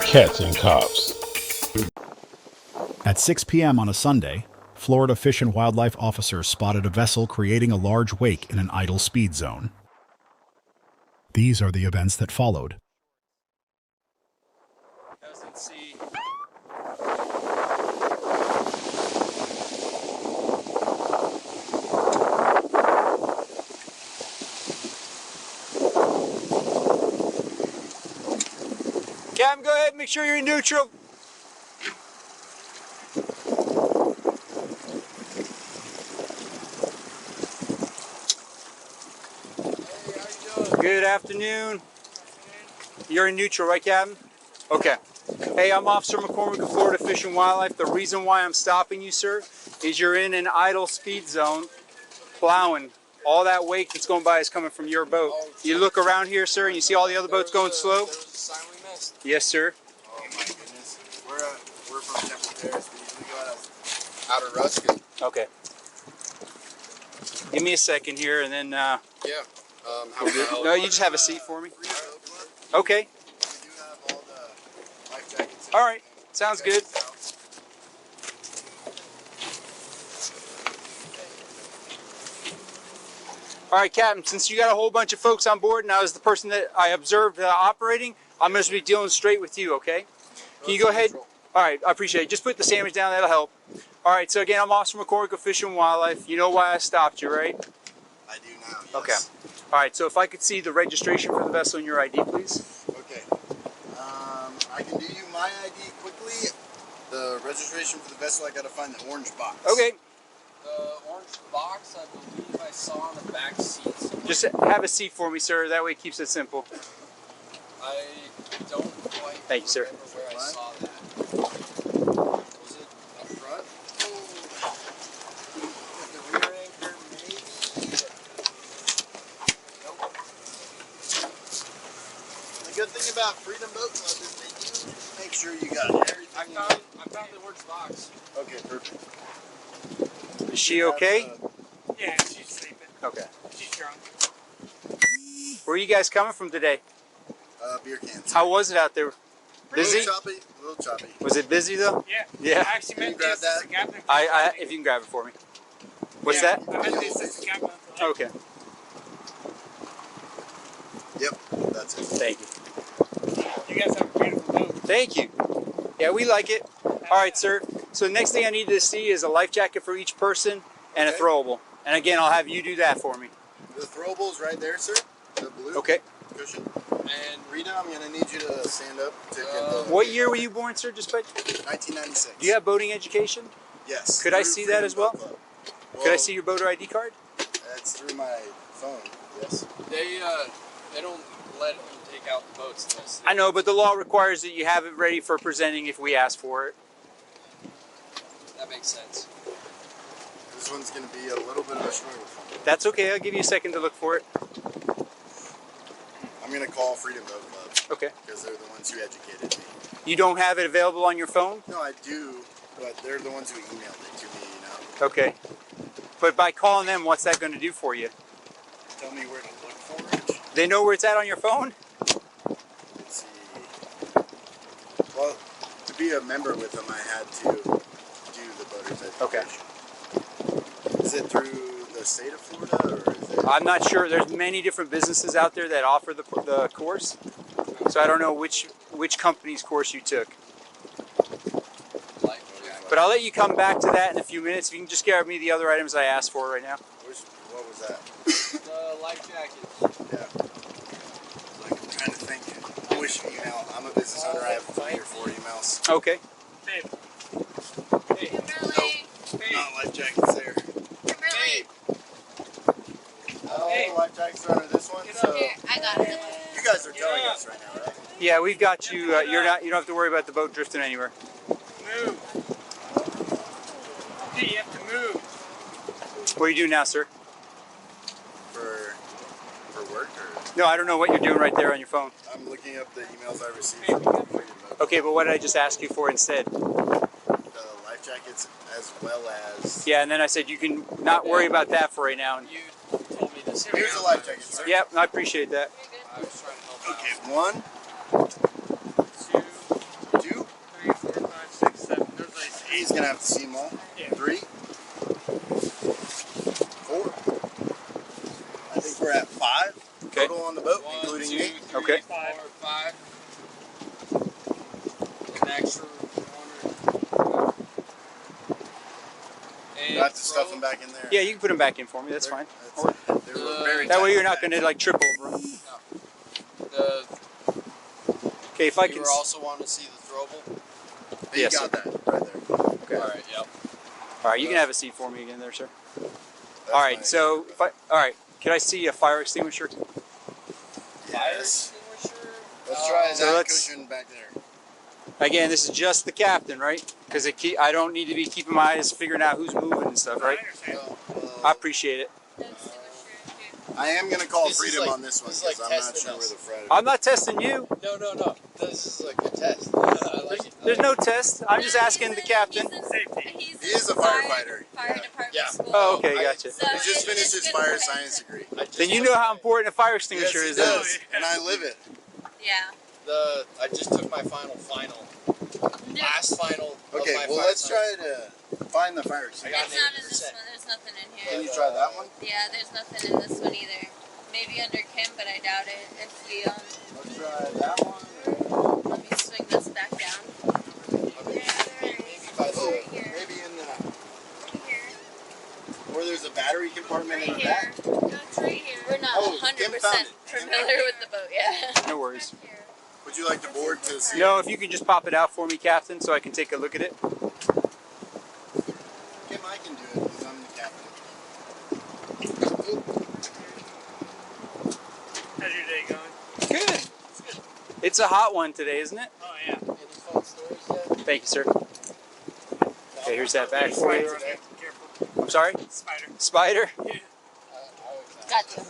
cats and cops. At 6 p.m. on a Sunday, Florida Fish and Wildlife officers spotted a vessel creating a large wake in an idle speed zone. These are the events that followed. Captain, go ahead and make sure you're in neutral. Good afternoon. You're in neutral, right, Captain? Okay. Hey, I'm Officer McCormick of Florida Fish and Wildlife. The reason why I'm stopping you, sir, is you're in an idle speed zone, plowing. All that wake that's going by is coming from your boat. You look around here, sir, and you see all the other boats going slow? There was a sign we missed. Yes, sir. Oh my goodness. We're from Temple Terrace. We usually go out of Ruskin. Okay. Give me a second here, and then... Yeah. No, you just have a seat for me. Okay. We do have all the life jackets. All right. Sounds good. All right, Captain, since you got a whole bunch of folks on board and I was the person that I observed operating, I'm going to be dealing straight with you, okay? Can you go ahead? All right, I appreciate it. Just put the sandwich down, that'll help. All right, so again, I'm Officer McCormick of Fish and Wildlife. You know why I stopped you, right? I do now, yes. Okay. All right, so if I could see the registration for the vessel and your ID, please. Okay. I can do you my ID quickly. The registration for the vessel, I got to find the orange box. Okay. The orange box, I believe I saw on the back seat. Just have a seat for me, sir. That way it keeps it simple. I don't quite Thank you, sir. remember where I saw that. Was it up front? With the rear anchor, maybe? Nope. The good thing about Freedom Boat Club is they do make sure you got everything. I found the orange box. Okay, perfect. Is she okay? Yeah, she's sleeping. Okay. She's drunk. Where are you guys coming from today? Beer cans. How was it out there? A Busy? little choppy. A little choppy. Was it busy though? Yeah. Yeah. I actually met Can you grab the assistant captain. If you can grab it for me. What's Yeah, that? I met the assistant captain. Okay. Yep, that's it. Thank you. You guys have a beautiful boat. Thank you. Yeah, we like it. All right, sir. So the next thing I need to see is a life jacket for each person and a Okay. throwable. And again, I'll have you do that for me. The throwable's right there, sir. The blue Okay. cushion. And Rita, I'm going to need you to stand up to get the... What year were you born, sir? Just by... 1996. Do you have boating education? Yes. Could I through see that as well? Freedom Boat Club. Could I see your boater ID card? It's through my phone, yes. They don't let them take out the boats unless I know, but the law requires that you have it ready for presenting if we ask for it. that makes sense. This one's going to be a little bit of a struggle for me. That's okay. I'll give you a second to look for it. I'm going to call Freedom Boat Club Okay. because they're the ones who educated me. You don't have it available on your phone? No, I do, but they're the ones who emailed it to me, you know. Okay. But by calling them, what's that going to do for you? Tell me where to look for it. They know where it's at on your phone? Let's see. Well, to be a member with them, I had to do the boater's education. Okay. Is it through the state of Florida, or is it? I'm not sure. There's many different businesses out there that offer the course. So I don't know which company's course you took. But I'll let you come back to that in a few minutes. If you can just grab me the other items I asked for right now. What was that? The life jackets. Yeah. Like, I'm trying to think. Which email? I'm a business owner. I have 3 or 4 emails. Okay. Babe. Hey. Nope. Not life jackets there. Hey, Oh, Hey. life jackets are under this one. So Here, I got it. you guys are telling us right now, right? Yeah, we've got you. You don't have to worry about the boat drifting anywhere. Move. Hey, you have to move. What are you doing now, sir? For work, or No, I don't know what you're doing right there on your phone. I'm looking up the emails I received from Freedom Boat. Okay, but what did I just ask you for instead? The life jackets as well as. Yeah, and then I said you can not worry about that for right now. you told me this. Here's a life jacket, sir. Yep, I appreciate that. I was trying to help Okay, out. 1, 2, gonna have to see them all. Yeah. 3, 4. I think we're at 5 Okay. total on the boat, 1, including 2, me. 3, Okay. 4, 5. An extra corner. Do I have to stuff them back in there? Yeah, you can put them back in for me. That's fine. They were very That way tight you're not back. going to like trip over them. The, Okay, if I you can. were also wanting to see the throwable? You Yes, got sir. that right there. Okay. Alright, yep. All right, you can have a seat for me again there, sir. That's All right, my so issue. all right, can I see a fire extinguisher? Fire Yes. extinguisher? Let's try So that let's- cushion back there. Again, this is just the captain, right? Because I don't need to be keeping my eyes figuring out who's moving and stuff, right? I understand. I appreciate it. I am gonna call This is freedom like- on this one this is because like I'm not testing sure us. where the Fred. I'm not testing you. No. This is like a test. I like it. There's no test. I'm just asking the captain. Safety. He is a firefighter. Fire department Yeah. school. Oh, okay, gotcha. So He just it's finished his gonna fire depend. science degree. Then you know how important a fire Yes, extinguisher he is. does, and I live it. Yeah. I just took my final. Last final. Okay, of my well fire let's science. try to find the fire I extinguisher. got It's not in this 80%. one. There's nothing in Can here. you try that one? Yeah, there's nothing in this one either. Maybe under Kim, but I doubt it. If we Let's try that one. let me swing this back down. Maybe by the Right here. Maybe in the Right here. or there's a battery compartment in Right the back. here. No, it's right here. We're not Oh, Kim found 100% it. familiar with the boat yet. No worries. Would you like the board to see? No, if you can just pop it out for me, Captain, so I can take a look at it. Kim, I can do it because I'm the captain. How's your day going? Good. It's a hot one today, isn't it? Oh, yeah. Any fun stories yet? Thank you, sir. Okay, here's that bag for Spider you. on it. Careful. I'm sorry? Spider. Spider? Yeah. Gotcha.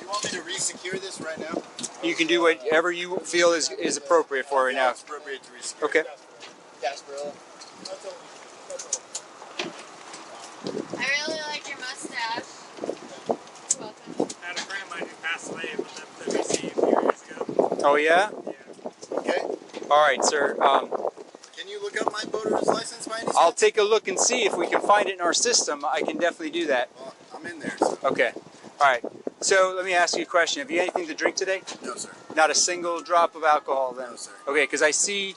You want me to re-secure this right now? You can do whatever you feel is appropriate for right now. It's appropriate to re-secure. Okay. Gasparilla. I really like your mustache. You're welcome. I had a friend of mine who passed away with the WC a few years ago. Oh, yeah? Yeah. Okay. All right, sir. Can you look up my boater's license by any chance? I'll take a look and see if we can find it in our system. I can definitely do that. Well, I'm in there, so. Okay. All right. So let me ask you a question. Have you anything to drink today? No, sir. Not a single drop of alcohol then? No, sir. Okay, because I see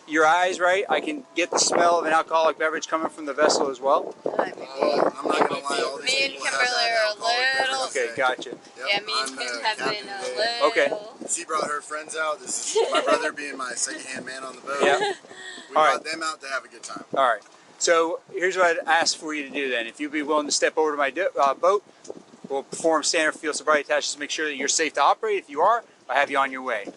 your eyes, right? I can get the smell of an alcoholic beverage coming from the vessel as well. Well, I'm not gonna lie, all these Me and people have Kimberly that are a alcoholic little- beverage Okay, today. gotcha. Yep, Yeah, me and I'm Kim the have captain been a today. little. Okay. She brought her friends out. This is my brother being my second-hand man on the boat. Yeah. We All brought right. them out to have a good time. All right. So here's what I'd ask for you to do then. If you'd be willing to step over to my boat, we'll perform standard field sobriety tests to make sure that you're safe to operate. If you are, I'll have you on your way.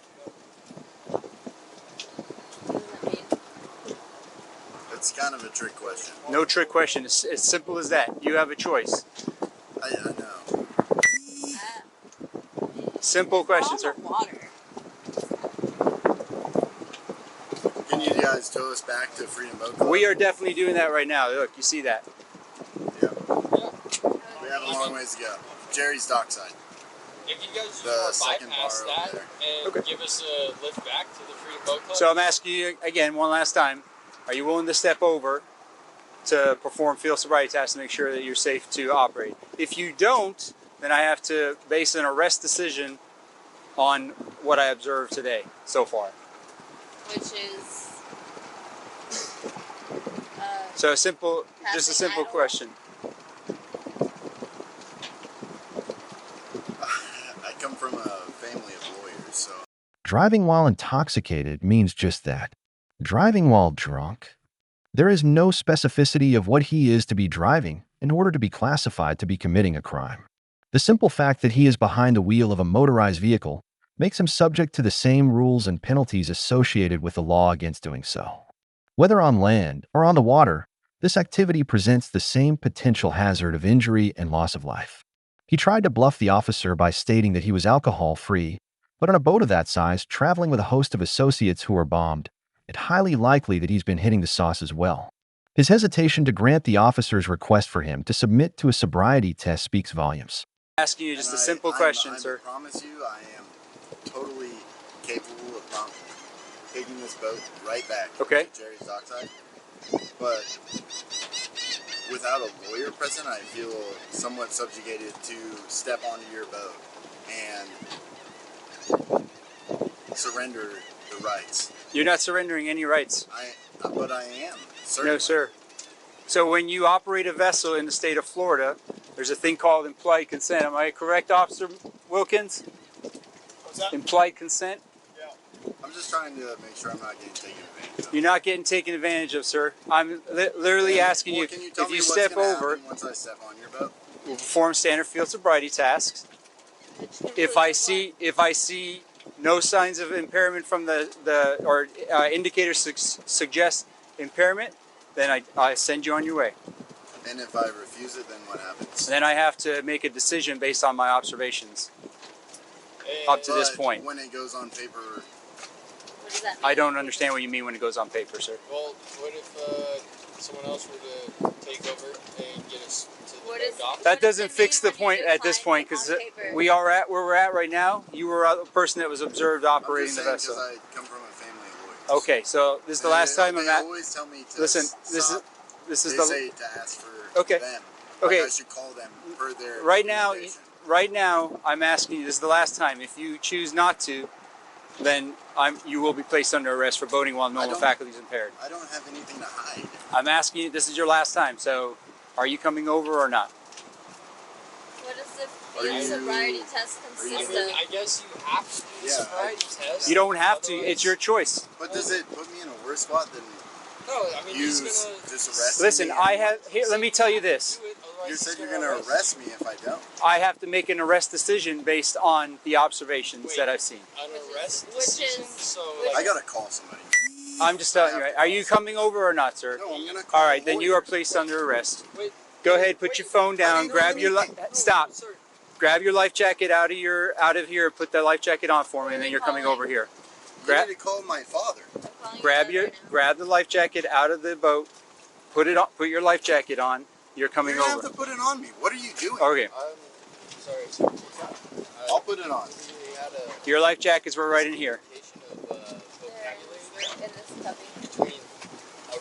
It's kind of a trick question. No trick question. It's as simple as that. You have a choice. I know. Simple question, sir. Water. Can you guys tow us back to Freedom Boat Club? We are definitely doing that right now. Look, you see that. Yeah. We have a long ways to go. Jerry's dockside. If you guys The just want to second bypass bar over that there. and Okay. give us a lift back to the Freedom Boat Club. So I'm asking you again one last time. Are you willing to step over to perform field sobriety tests to make sure that you're safe to operate? If you don't, then I have to base an arrest decision on what I observed today so far. Which is. So just a Passing simple idle. question. I come from a family of lawyers, so Driving while intoxicated means just that. Driving while drunk? There is no specificity of what he is to be driving in order to be classified to be committing a crime. The simple fact that he is behind the wheel of a motorized vehicle makes him subject to the same rules and penalties associated with the law against doing so. Whether on land or on the water, this activity presents the same potential hazard of injury and loss of life. He tried to bluff the officer by stating that he was alcohol-free, but on a boat of that size, traveling with a host of associates who are bombed, it's highly likely that he's been hitting the sauce as well. His hesitation to grant the officer's request for him to submit to a sobriety test speaks volumes. Asking you just a And simple I question, I sir. promise you, I am totally capable of taking this boat right back Okay. to Jerry's dockside. But without a lawyer present, I feel somewhat subjugated to step onto your boat and surrender the rights. You're not surrendering any rights. But I am. Certainly. No, sir. So when you operate a vessel in the state of Florida, there's a thing called implied consent. Am I correct, Officer Wilkins? What's that? Implied consent? I'm just trying to make sure I'm not getting taken advantage of. You're not getting taken advantage of, sir. I'm literally asking you, Can you tell if me you what's step gonna over, happen once I step on your boat? we'll perform standard field sobriety tasks. If I see no signs of impairment from or indicators suggest impairment, then I send you on your way. And if I refuse it, then what happens? Then I have to make a decision based on my observations up to this But point. when it goes on paper, What does that mean? I don't understand what you mean when it goes on paper, sir. Well, what if someone else were to take over and get us to the What is- dock? That What does doesn't it fix mean the when you point at this define point, it because on paper? we are at where we're at right now. You were a person that was observed I'm operating just the saying vessel. because I come from a family of lawyers. Okay, so this is the last time I'm They at. always tell me to Listen, stop. this is They the say to ask for Okay. them. Okay. Like I should call them per their right now. recommendation. Right now, I'm asking you. This is the last time. If you choose not to, then you will be placed under arrest for boating while normal don't- faculty is impaired. I don't have anything to hide. I'm asking you. This is your last time. So, are you coming over or not? What does the Are field you- sobriety test I consist mean, of? I guess you have to do the Yeah, sobriety test. You don't have to. Otherwise- It's your choice. But does it put me in a worse spot than No, I mean, he's you gonna just arrest Listen, me? I have. Here, let me tell you this. do it, otherwise You he's said you're gonna going to arrest me if I don't. I have to make an arrest decision based on the observations Wait. that I've seen. An arrest which decision, is- so which like, I got to call somebody. I'm just telling you. Right? Are you coming over or not, sir? No, I'm going to call All right, a then you lawyer. are placed under arrest. wait, Go ahead, put your phone down, No, grab no, your no, li- no, stop. sir. Grab your life jacket out of here. Put the life jacket on for me, and then you're coming over here. You Grab need to call my father. I'm calling you right now. grab the life jacket out of the boat. Put it on. Put your life jacket on. You're coming You're going to over. have to put it on me. What are you doing? Okay. I'm sorry, sir. I'll put it on. We had a Your life jackets were right in here. communication of vocabulary There, there in this cubby. between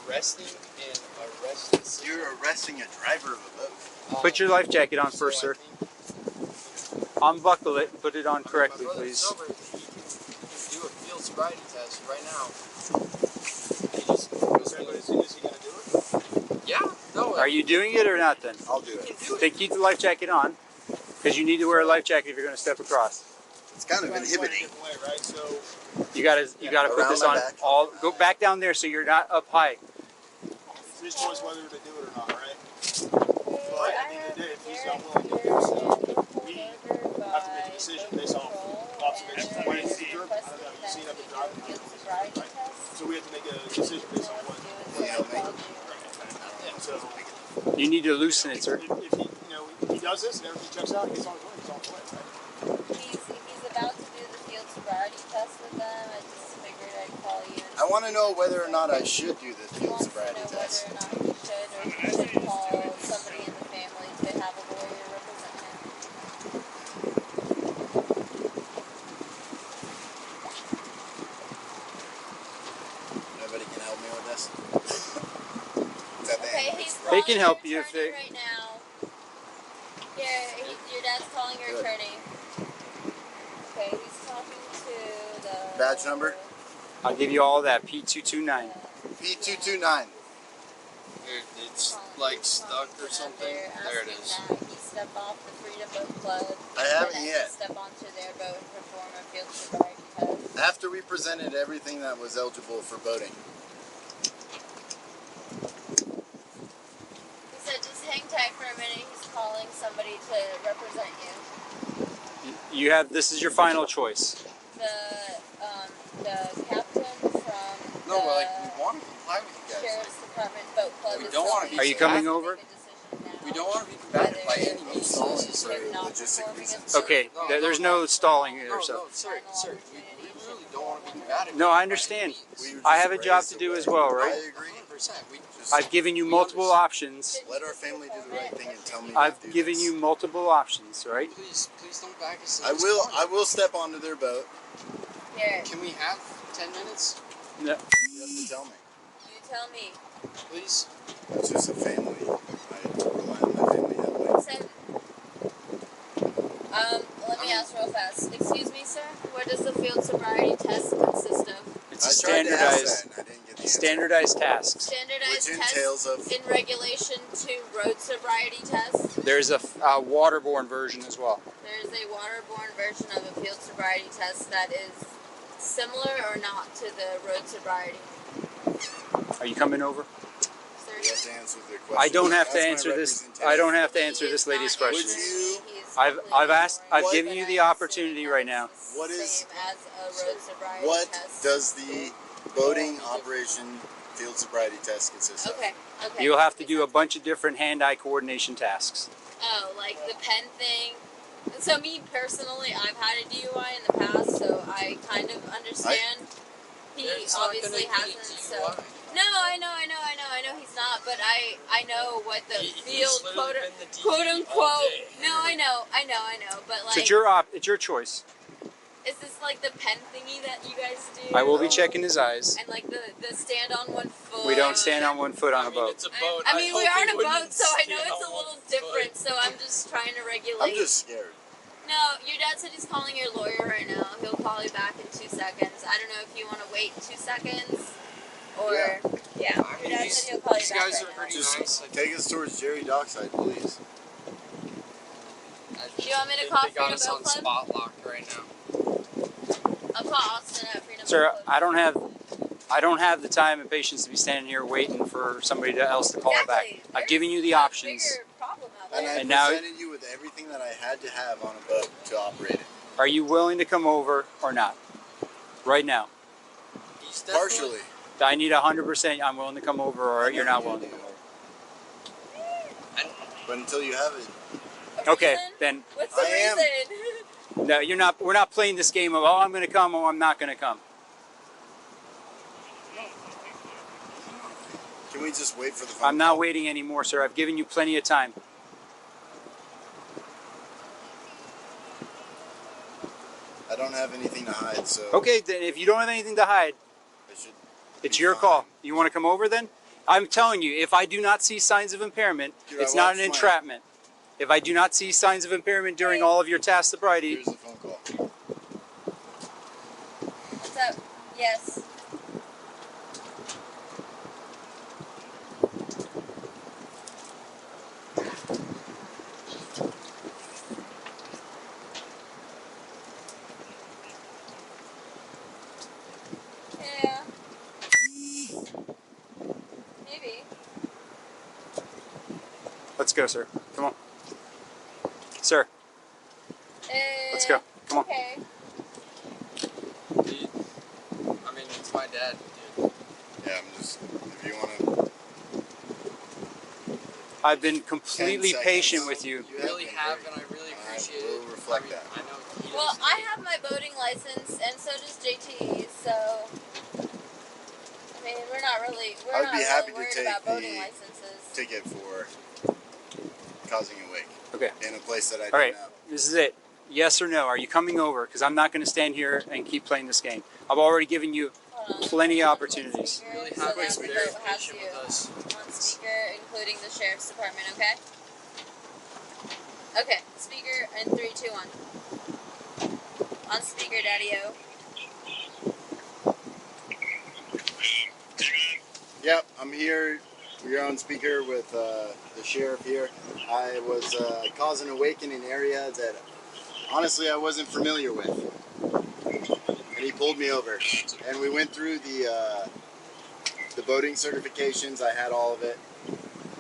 arresting and arrest decision. You're arresting a driver of a boat. Put your life jacket on So first, I sir. think Unbuckle it and put it on correctly, my brother's please. sober, he can do a field sobriety test right now. He just goes Okay, but to is he gonna do it? yeah, no. Are you doing it or not? Then I'll do You it. can do it. then keep the life jacket on, because you need to wear a life jacket if you're going to step across. It's kind of Trying to find a inhibiting. different way, right? So You gotta put Around this my on. back. All go back down there so you're not up high. it's his choice whether to do it or not, right? But at the end of the day, if he's not willing to do so, we have to make a decision based on observations. And Why is they're he drunk? I don't know. You've seen up and driving. field sobriety test. So we have to make a decision based on what. So they called you. So You need to loosen it, sir. if he, if he does this and everything checks out, he's on his way. He's on his way, right? He's about to do the field sobriety test with them. I just figured I'd call you. I want to know whether or not I should do the He field wants to sobriety know test. whether or not he should, or he should call somebody in the family to have a lawyer represent him. Nobody can help me with this. Is that the Okay, ambulance? he's They calling can help your you if attorney they- right now. Here, your dad's calling your Good. attorney. Okay, he's talking to the Badge number? I'll give you all that. P229. P229. Dude, it's like stuck or something. There it is. That he step off the Freedom Boat Club. I haven't and yet. Step onto their boat and perform a field sobriety test. After we presented everything that was eligible for boating. He said, just hang tight for a minute. He's calling somebody to represent you. You have. This is your final choice. The captain from No, the but like we want to comply with you guys. Sheriff's Department Boat Club. We is don't wanna telling be Are you us coming to over? make a decision now. We don't want to be combative by any means. Stalling This is for like, not logistic performing reasons. a- Okay. No, There's no, no stalling no, or so. no, sir, we really don't want to be combative. No, I by understand. any means. I have a job to do as well, right? I agree. 100%. We Just I've given you multiple options. let our family do the right thing and tell me I've to do given this. you multiple options, right? please don't back us. in I this will. corner. I will step onto their boat. Here. Can we have 10 minutes? No. You have to tell me. You tell me. Please. It's just a family. I rely on my family heavily. Same. Let me ask real fast. Excuse me, sir. What does the field sobriety test consist of? It's I a tried to ask standardized, that and I didn't get the answer. standardized tasks. Standardized Which test entails of- in regulation to road sobriety test. There's a waterborne version as well. There's a waterborne version of a field sobriety test that is similar or not to the road sobriety. Are you coming over? Sir, You have to answer the question. I don't have to That's my answer this. representation. I don't have to he answer is this lady's not questions. answering. Would He is I've completely asked. I've ignoring, given but you I the am opportunity assuming right that now. it's What the is- same as a road sobriety What test. does the boating operation field sobriety test consist of? Okay. You'll have to do a bunch of different hand-eye coordination tasks. Oh, like the pen thing. So me personally, I've had a DUI in the past, so I kind of understand. He It's not obviously gonna be a hasn't. So DUI. no, I know he's not. But I know what the He's field literally been the DD quote all unquote. day. No, I know. But like, So it's your choice. is this like the pen thingy that you guys do? I will be checking his eyes. And like the stand on one foot. We don't stand on one foot on a I mean, boat. it's a boat. I mean, we hope are he on a boat, wouldn't so I know stand it's a on little one foot. different. So I'm just trying to regulate. I'm just scared. No, your dad said he's calling your lawyer right now. He'll call you back in 2 seconds. I don't know if you want to wait 2 seconds or yeah. I Your mean, dad said he'll call you these back guys right are now. pretty Just nice. Like, take us towards Jerry Dockside, please. Do you want me to call they got Freedom us Boat on Club? spot locked right now. I'll call Austin at Freedom Sir, Boat Club. I don't have the time and patience to be standing here waiting for somebody else to call back. Exactly. I've given you the There's a options. bigger problem out And there. I And now- presented you with everything that I had to have on a boat to operate it. Are you willing to come over or not? Right now. He's definitely- Partially. I need 100%. I'm willing to come over, or you're not willing to come over. But until you have it, A Okay, reason? then What's the I am. reason? no, you're not. We're not playing this game of oh, I'm going to come, or I'm not going to come. can we just wait for the phone I'm not call? waiting anymore, sir. I've given you plenty of time. I don't have anything to hide, so Okay, then if you don't have anything to hide, I should it's be your fine. call. You want to come over then? I'm telling you, if I do not see signs of impairment, Dude, it's I not an watched my- entrapment. If I do not see signs of impairment during all of your task sobriety, Here's the phone call. What's up? Yes. Yeah. Maybe. let's go, sir. Come on. Sir, let's go. Come on. Okay. Dude, I mean, it's my dad, dude. Yeah, I'm just, if you want to. I've been completely 10 patient seconds. with you. You really have, and I really appreciate will it. reflect I mean, that. I know he Well, does I too. have my boating license, and so does JT. So, I mean, we're not really I would be happy to worried take about boating the licenses. ticket for causing a wake Okay. in a place that I All don't right. know. This is it. Yes or no? Are you coming over? Because I'm not going to stand here and keep playing this game. I've already given you Hold on. plenty of I'll put opportunities. speaker Really so have that been the very boat has patient you with us. on speaker, including the sheriff's department. Okay. Okay. Speaker in 3, 2, 1. On speaker, Daddy-O. Yep, I'm here. We're on speaker with the sheriff here. I was causing a wake in an area that honestly I wasn't familiar with. And he pulled me over. And we went through the boating certifications. I had all of it.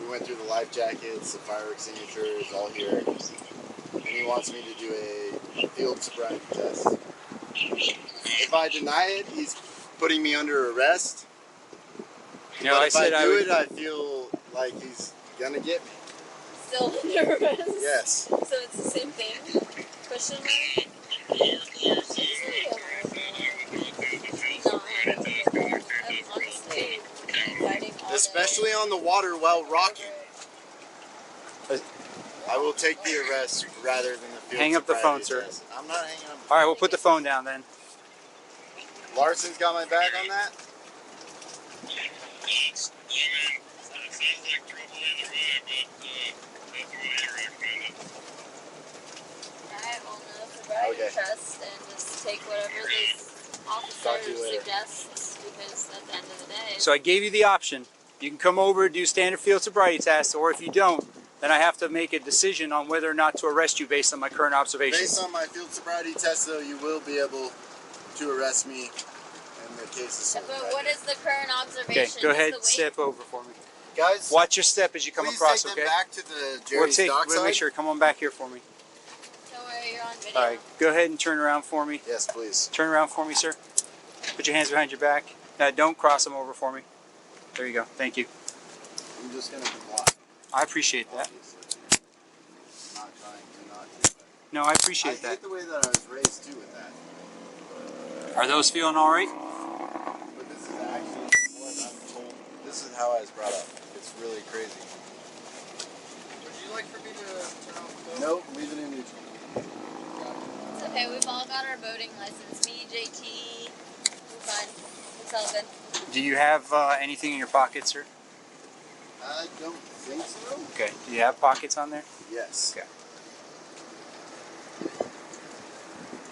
We went through the life jackets, the fire extinguishers, all here. And he wants me to do a field sobriety test. If I deny it, he's putting me under arrest. You know, But I if said I I do would. it, I feel like he's gonna get me. Still under arrest. Yes. So it's the same thing? Question mark? I'm honestly fighting all Especially on the water while rocking. Uh, I will take the arrest rather than the field Hang up the phone, sobriety sir. test. I'm not hanging up. All right, we'll put the phone down then. Larson's got my back on that? That's, I mean, it sounds like trouble either way, but that's what you recommended. Alright, well, no sobriety Okay. test and just take whatever this Talk to officer you later. suggests because at the end of the day. So I gave you the option. You can come over, do standard field sobriety test, or if you don't, then I have to make a decision on whether or not to arrest you based on my current observations. Based on my field sobriety test, though, you will be able to arrest me in the case of assault. But what is the current observation? Okay, go ahead, Is the weight? step over for me. Guys, Watch your step as you come please across, take okay? them back to the Jerry's dockside. We'll make sure. Come on back here for me. Don't worry, you're on video. All right, go ahead and turn around for me. Yes, please. Turn around for me, sir. Put your hands behind your back. Don't cross them over for me. There you go. Thank you. I'm just going to comply. I appreciate that. Obviously. I'm not trying to not do that. No, I appreciate I that. hate the way that I was raised, too, with that. Are those feeling all right? But this is actually what I'm told. This is how I was brought up. It's really crazy. Would you like for me to turn off the boat? Nope, leave it in neutral. It's okay, we've all got our boating license. Me, JT, we're fine. It's all good. Do you have anything in your pocket, sir? I don't think so. Okay. Do you have pockets on there? Yes. Okay.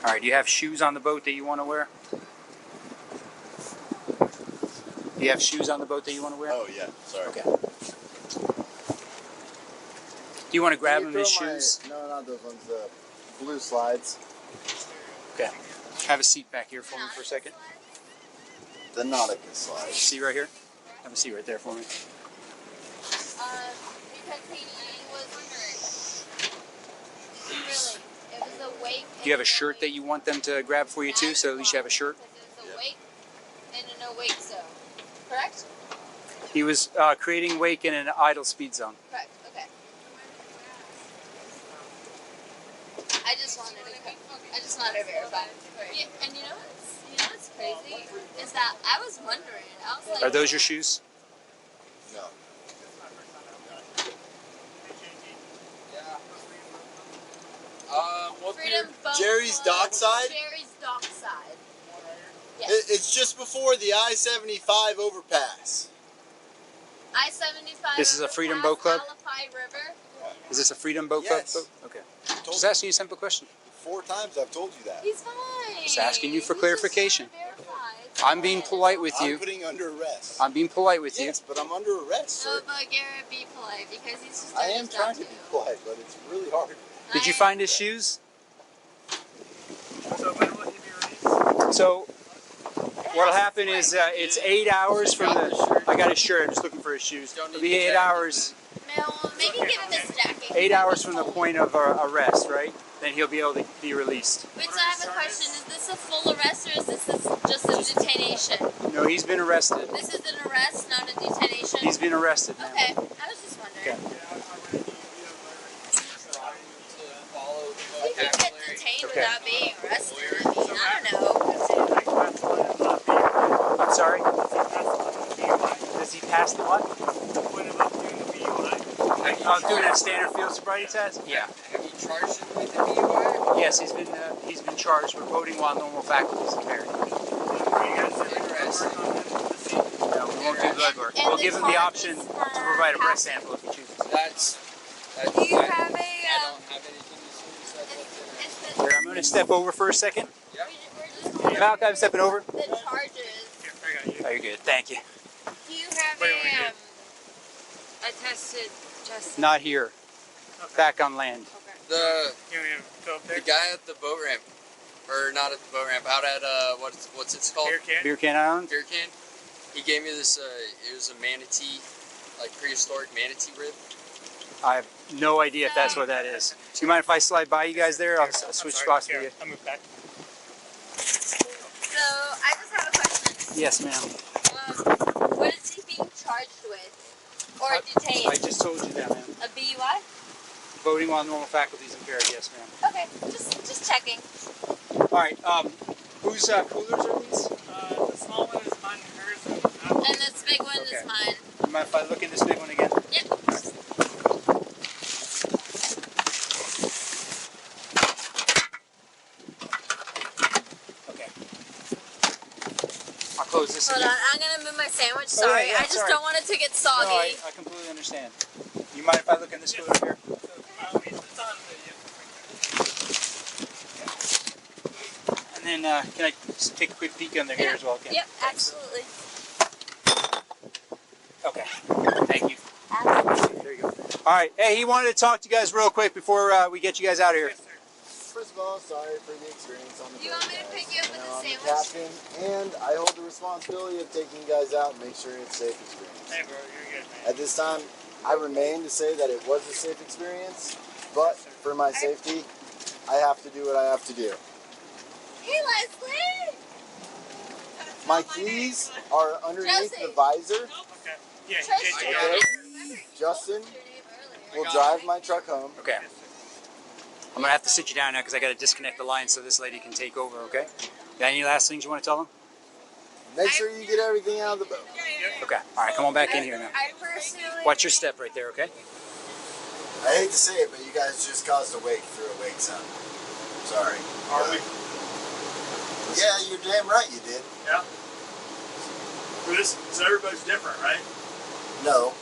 All right. Do you have shoes on the boat that you want to wear? Do you have shoes on the boat that you want to wear? Oh, yeah. Sorry. Okay. Do you want to grab Can him you his throw my- shoes? No, not those ones. The blue slides. Okay. Have a seat back here for me for a second. The Nautica slides. See right here? Have a seat right there for me. Because he was wondering. Really, it was a wake. Do you have a shirt that you want them to grab for you too, so at least you have a shirt? Because it was a wake and a no wake zone. Correct? He was creating wake in an idle speed zone. Correct. Okay. I just wanted to verify. Yeah, and you know what's crazy is that I was wondering. I was like, Are those your shoes? No. What Freedom Boat Jerry's Club, dockside? Jerry's dockside. Yes. It's just before the I-75 overpass. I-75. This is a Freedom Boat Club? Alapai River. Is this a Freedom Boat Yes. Club? Okay. Told Just asking you a simple question. 4 times I've told you that. He's fine. Just asking you for He's clarification. Just trying to verify. It's I'm being fine. polite with I'm you. putting you under arrest. I'm being polite with you. Yes, but I'm under arrest, No, sir. but Garrett, be polite because he's just I doing am his trying job to be too. polite, but it's really hard. Did you I- find his shoes? So when will he be released? So what'll happen is it's 8 hours from the. I got his shirt. I'm just looking for his shoes. It'll be 8 hours. Mel, maybe give him his jacket. 8 hours from the point of arrest, right? Then he'll be able to be released. Wait, so I have a question. Is this a full arrest or is this just a detention? No, he's been arrested. This is an arrest, not a detention? He's been arrested now. Okay, I was just wondering. Okay. You can get detained Okay. without being arrested. I mean, I don't know. I'm sorry. Does he pass the what? Oh, doing a standard field sobriety test? Yeah. Have you charged him with a DUI? Yes, he's been charged with boating while normal faculties impaired. Interesting. No, we won't do blood work. And We'll the give him the charge option is to for provide a breath passing. sample if he chooses. That's. Do you have a, I don't have anything to say. it's the, Here, I'm going to step over for a second. we're just Malachi, I'm stepping over. the charges. Oh, you're good. Thank you. Do you have a tested test? Not here. Back on land. The You want me to go up there? the guy at the boat ramp, or not at the boat ramp, out at what's it called? Beer can? Beer Can Island? Beer can. He gave me this. It was a manatee, like prehistoric manatee rib. I have no idea if that's what that is. Do you mind if I slide by you guys there? I'll I'm switch sorry. spots with Here, you. I'll move back. So, I just have a question. Yes, ma'am. What is he being charged with? Or I detained? just told you that, ma'am. A BUI? Boating while normal faculties impaired. Yes, ma'am. Okay, just checking. All right. Whose coolers are these? The small one is mine and hers. And this big one Okay. is mine. You mind if I look in this big one again? Yep. Okay. I'll close this Hold again. on, I'm gonna move my sandwich. Sorry, yeah, I just sorry. don't want it to get soggy. No, I completely understand. You mind if I look in this cooler here? And then, can I just take a quick peek under here as well? Again? Yep, absolutely. Okay. Thank you. Absolutely. There you go. All right. Hey, he wanted to talk to you guys real quick before we get you guys out of here. First of all, sorry for the experience on the boat. Do you want me to pick you up with the I'm the sandwich? captain, and I hold the responsibility of taking you guys out and make sure it's a safe experience. Hey, bro, you're good, man. At this time, I remain to say that it was a safe experience, but for my safety, I have to do what I have to do. Hey, Leslie! My keys are underneath Jesse. the visor. Okay. Yeah, Trust you Okay. you. Justin Your name earlier. will drive my truck home. Okay. I'm gonna have to sit you down now because I got to disconnect the line so this lady can take over. Okay. Got any last things you want to tell them? Make sure you get everything out of the boat. Okay. All right. Come on back in here now. I personally... Watch your step right there. Okay. I hate to say it, but you guys just caused a wake through a wake zone. Sorry. Are we? Yeah, you're damn right you did. Yeah. For this, so everybody's different, right? No,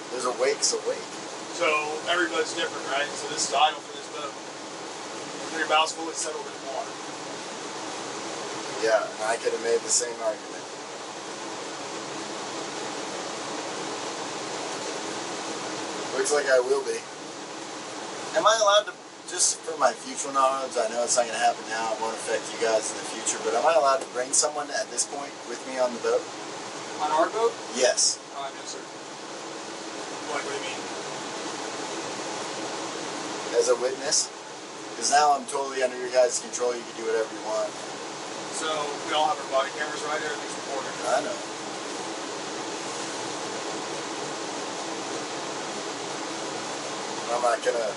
there's a wake's a wake. So everybody's different, right? So this is idle for this boat. When your bow's fully settled in water. Yeah, and I could have made the same argument. Looks like I will be. Am I allowed to, just for my future knowledge, I know it's not going to happen now, it won't affect you guys in the future, but am I allowed to bring someone at this point with me on the boat? On our boat? Yes. No, sir. What do you mean? As a witness? Because now I'm totally under your guys' control, you can do whatever you want. So we all have our body cameras right there. Everything's recorded. I know. I'm not gonna...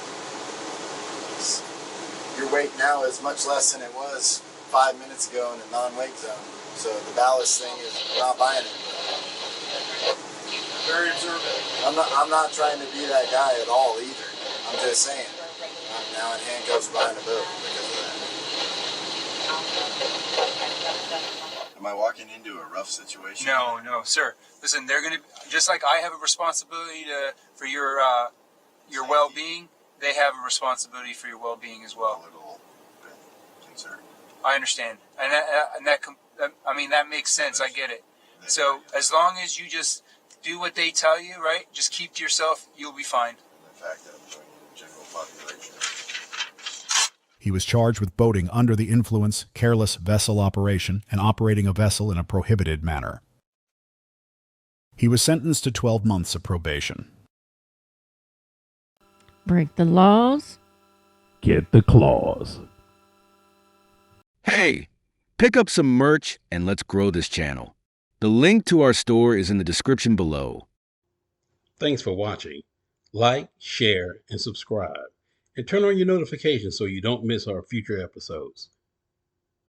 Your weight now is much less than it was 5 minutes ago in a non-weight zone. So the ballast thing is, I'm not buying it. Very observant. I'm not trying to be that guy at all either. I'm just saying. I'm now in handcuffs behind a boat because of that. Am I walking into a rough situation? No, sir. Listen, they're gonna just like I have a responsibility for your well-being. They have a responsibility for your well-being as well. A little bit concerned. I understand, and that makes sense. I get it. So as long as you just do what they tell you, right? Just keep to yourself. You'll be fine. The fact that I'm joining the general population. He was charged with boating under the influence, careless vessel operation, and operating a vessel in a prohibited manner. He was sentenced to 12 months of probation. Break the laws. Get the claws. Hey, pick up some merch and let's grow this channel. The link to our store is in the description below. Thanks for watching. Like, share, and subscribe. And turn on your notifications so you don't miss our future episodes.